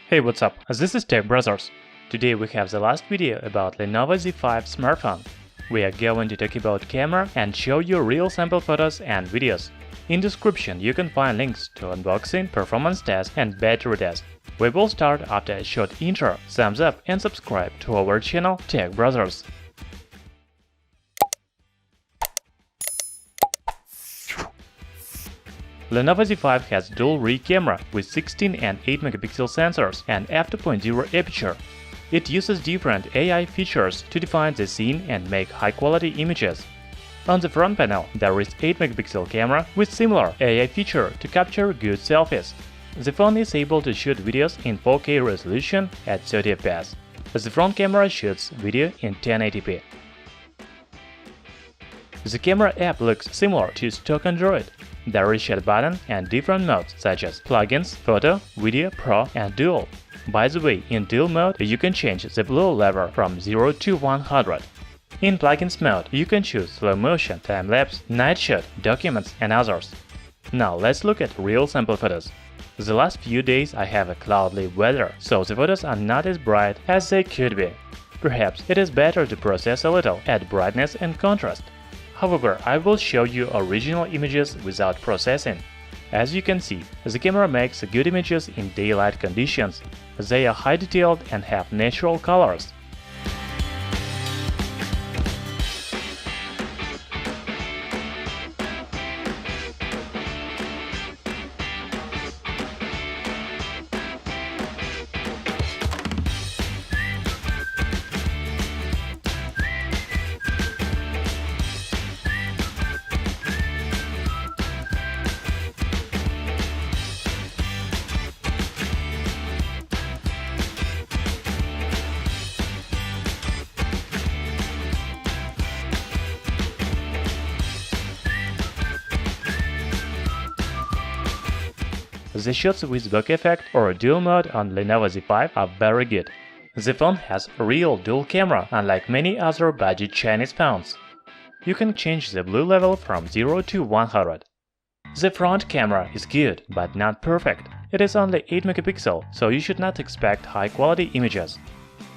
Hey, what's up? This is Tech Brothers. Today we have the last video about Lenovo Z5 smartphone. We are going to talk about camera and show you real sample photos and videos. In description you can find links to unboxing, performance test and battery test. We will start after a short intro. Thumbs up and subscribe to our channel Tech Brothers. Lenovo Z5 has dual rear camera with 16 and 8 megapixel sensors and f2.0 aperture. It uses different AI features to define the scene and make high-quality images. On the front panel, there is 8 megapixel camera with similar AI feature to capture good selfies. The phone is able to shoot videos in 4K resolution at 30 fps. The front camera shoots video in 1080p. The camera app looks similar to stock Android. There is share button and different modes such as plugins, photo, video, pro and dual. By the way, in dual mode you can change the blur level from 0 to 100. In plugins mode you can choose slow motion, time-lapse, night shot, documents and others. Now let's look at real sample photos. The last few days I have a cloudy weather, so the photos are not as bright as they could be. Perhaps it is better to process a little, add brightness and contrast. However, I will show you original images without processing. As you can see, the camera makes good images in daylight conditions. They are high-detailed and have natural colors. The shots with bokeh effect or dual mode on Lenovo Z5 are very good. The phone has a real dual camera, unlike many other budget Chinese phones. You can change the blur level from 0 to 100. The front camera is good, but not perfect. It is only 8 megapixel, so you should not expect high-quality images.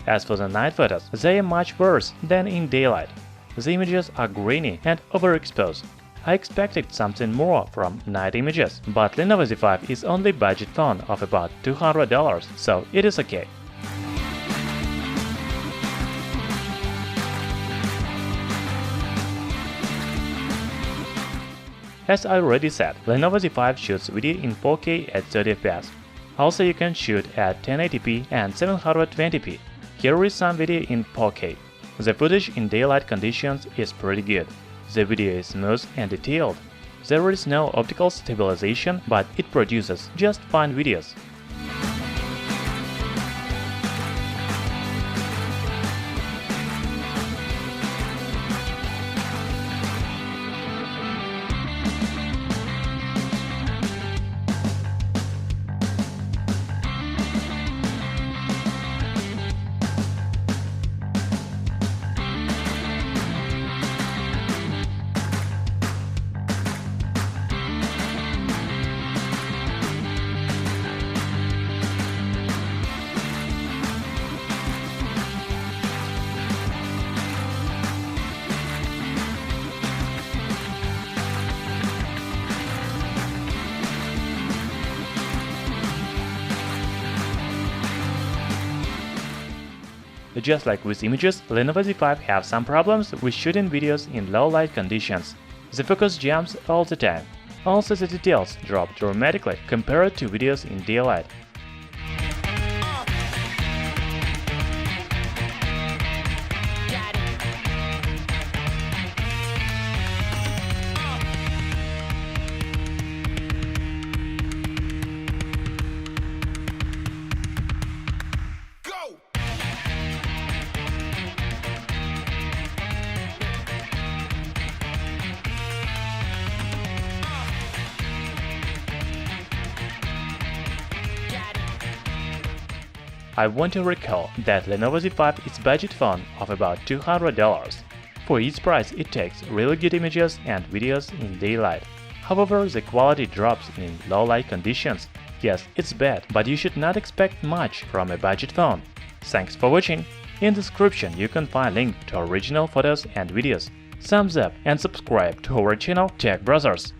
As for the night photos, they are much worse than in daylight. The images are grainy and overexposed. I expected something more from night images, but Lenovo Z5 is only budget phone of about $200, so it is okay. As I already said, Lenovo Z5 shoots video in 4K at 30 fps. Also you can shoot at 1080p and 720p. Here is some video in 4K. The footage in daylight conditions is pretty good. The video is smooth and detailed. There is no optical stabilization, but it produces just fine videos. Just like with images, Lenovo Z5 have some problems with shooting videos in low light conditions. The focus jumps all the time. Also the details drop dramatically compared to videos in daylight. I want to recall that Lenovo Z5 is budget phone of about $200. For its price, it takes really good images and videos in daylight. However, the quality drops in low light conditions. Yes, it's bad, but you should not expect much from a budget phone. Thanks for watching. In the description you can find link to original photos and videos. Thumbs up and subscribe to our channel Tech Brothers.